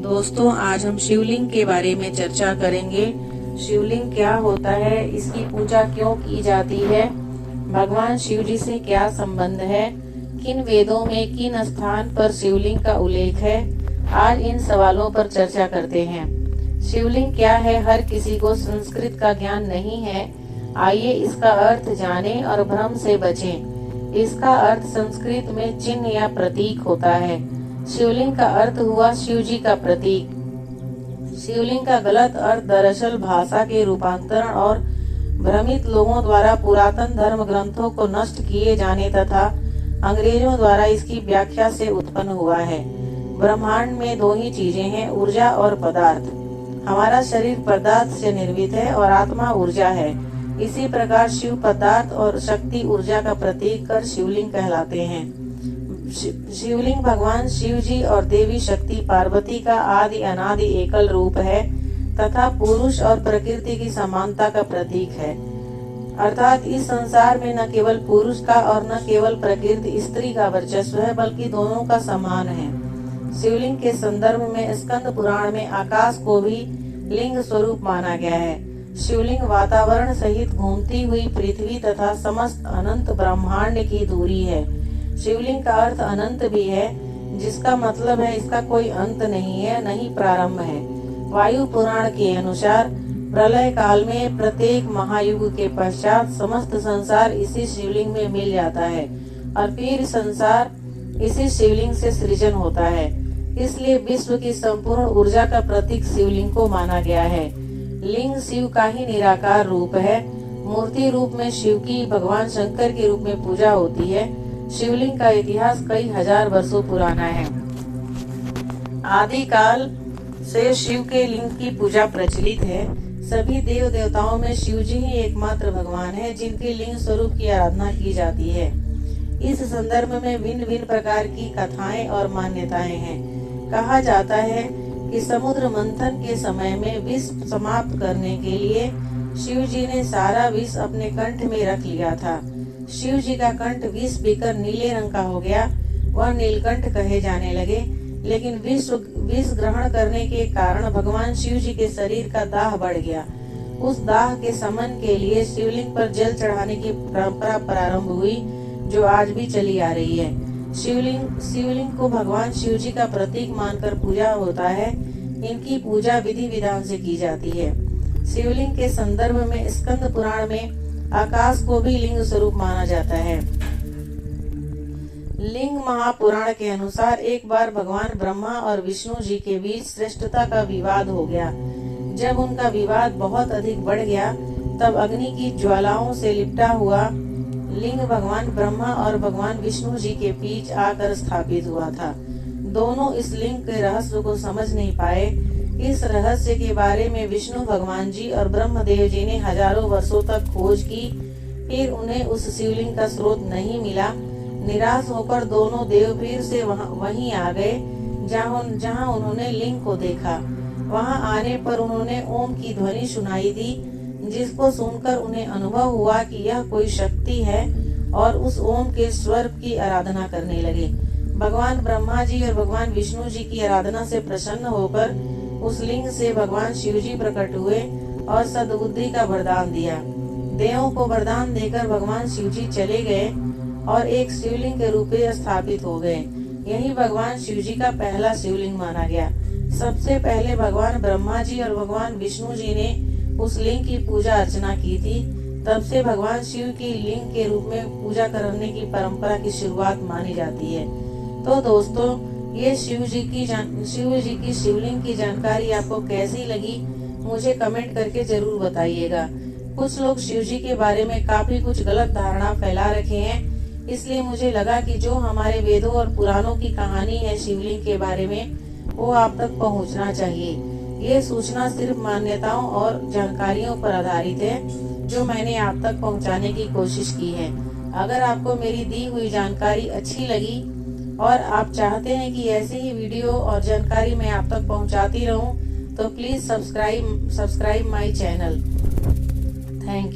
दोस्तों, आज हम शिवलिंग के बारे में चर्चा करेंगे। शिवलिंग क्या होता है, इसकी पूजा क्यों की जाती है, भगवान शिव जी से क्या संबंध है, किन वेदों में किन स्थान पर शिवलिंग का उल्लेख है। आज इन सवालों पर चर्चा करते हैं। शिवलिंग क्या है, हर किसी को संस्कृत का ज्ञान नहीं है। आइए इसका अर्थ जानें और भ्रम से बचें। इसका अर्थ संस्कृत में चिन्ह या प्रतीक होता है। शिवलिंग का अर्थ हुआ शिव जी का प्रतीक। शिवलिंग का गलत अर्थ दरअसल भाषा के रूपांतरण और भ्रमित लोगों द्वारा पुरातन धर्म ग्रंथों को नष्ट किए जाने तथा अंग्रेजों द्वारा इसकी व्याख्या से उत्पन्न हुआ है। ब्रह्मांड में दो ही चीजें हैं, ऊर्जा और पदार्थ। हमारा शरीर पदार्थ से निर्मित है और आत्मा ऊर्जा है। इसी प्रकार शिव पदार्थ और शक्ति ऊर्जा का प्रतीक कर शिवलिंग कहलाते हैं। शिवलिंग भगवान शिव जी और देवी शक्ति पार्वती का आदि अनादि एकल रूप है तथा पुरुष और प्रकृति की समानता का प्रतीक है। अर्थात इस संसार में न केवल पुरुष का और न केवल प्रकृति स्त्री का वर्चस्व है, बल्कि दोनों का समान है। शिवलिंग के संदर्भ में स्कंद पुराण में आकाश को भी लिंग स्वरूप माना गया है। शिवलिंग वातावरण सहित घूमती हुई पृथ्वी तथा समस्त अनंत ब्रह्मांड की दूरी है। शिवलिंग का अर्थ अनंत भी है, जिसका मतलब है इसका कोई अंत नहीं है, न ही प्रारंभ है। वायु पुराण के अनुसार प्रलय काल में प्रत्येक महायुग के पश्चात समस्त संसार इसी शिवलिंग में मिल जाता है और फिर संसार इसी शिवलिंग से सृजन होता है। इसलिए विश्व की संपूर्ण ऊर्जा का प्रतीक शिवलिंग को माना गया है। लिंग शिव का ही निराकार रूप है। मूर्ति रूप में शिव की भगवान शंकर के रूप में पूजा होती है। शिवलिंग का इतिहास कई हजार वर्षों पुराना है। आदिकाल से शिव के लिंग की पूजा प्रचलित है। सभी देव देवताओं में शिव जी ही एकमात्र भगवान है, जिनके लिंग स्वरूप की आराधना की जाती है। इस संदर्भ में भिन्न भिन्न प्रकार की कथाएं और मान्यताएं हैं। कहा जाता है कि समुद्र मंथन के समय में विष समाप्त करने के लिए शिव जी ने सारा विष अपने कंठ में रख लिया था। शिव जी का कंठ विष पीकर नीले रंग का हो गया। वह नीलकंठ कहे जाने लगे। लेकिन विष ग्रहण करने के कारण भगवान शिव जी के शरीर का दाह बढ़ गया। उस दाह के शमन के लिए शिवलिंग पर जल चढ़ाने की परंपरा प्रारंभ हुई, जो आज भी चली आ रही है। शिवलिंग को भगवान शिव जी का प्रतीक मानकर पूजा होता है। इनकी पूजा विधि विधान से की जाती है। शिवलिंग के संदर्भ में स्कंद पुराण में आकाश को भी लिंग स्वरूप माना जाता है। लिंग महापुराण के अनुसार एक बार भगवान ब्रह्मा और विष्णु जी के बीच श्रेष्ठता का विवाद हो गया। जब उनका विवाद बहुत अधिक बढ़ गया, तब अग्नि की ज्वालाओं से लिपटा हुआ लिंग भगवान ब्रह्मा और भगवान विष्णु जी के बीच आकर स्थापित हुआ था। दोनों इस लिंग के रहस्य को समझ नहीं पाए। इस रहस्य के बारे में विष्णु भगवान जी और ब्रह्मदेव जी ने हजारों वर्षों तक खोज की, फिर उन्हें उस शिवलिंग का स्रोत नहीं मिला। निराश होकर दोनों देव फिर से वहीं आ गए जहां उन्होंने लिंग को देखा। वहां आने पर उन्होंने ओम की ध्वनि सुनाई दी, जिसको सुनकर उन्हें अनुभव हुआ कि यह कोई शक्ति है और उस ओम के स्वर की आराधना करने लगे। भगवान ब्रह्मा जी और भगवान विष्णु जी की आराधना से प्रसन्न होकर उस लिंग से भगवान शिव जी प्रकट हुए और सद्बुद्धि का वरदान दिया। देवों को वरदान देकर भगवान शिव जी चले गए और एक शिवलिंग के रूप में स्थापित हो गए। यही भगवान शिव जी का पहला शिवलिंग माना गया। सबसे पहले भगवान ब्रह्मा जी और भगवान विष्णु जी ने उस लिंग की पूजा अर्चना की थी। तब से भगवान शिव की लिंग के रूप में पूजा करने की परंपरा की शुरुआत मानी जाती है। तो दोस्तों, ये शिव जी की शिवलिंग की जानकारी आपको कैसी लगी, मुझे कमेंट करके जरूर बताइएगा। कुछ लोग शिव जी के बारे में काफी कुछ गलत धारणा फैला रखे हैं, इसलिए मुझे लगा कि जो हमारे वेदों और पुराणों की कहानी है शिवलिंग के बारे में, वो आप तक पहुंचना चाहिए। ये सूचना सिर्फ मान्यताओं और जानकारियों पर आधारित है, जो मैंने आप तक पहुंचाने की कोशिश की है। अगर आपको मेरी दी हुई जानकारी अच्छी लगी और आप चाहते हैं कि ऐसे ही वीडियो और जानकारी मैं आप तक पहुंचाती रहूं, तो please subscribe my channel. Thank you.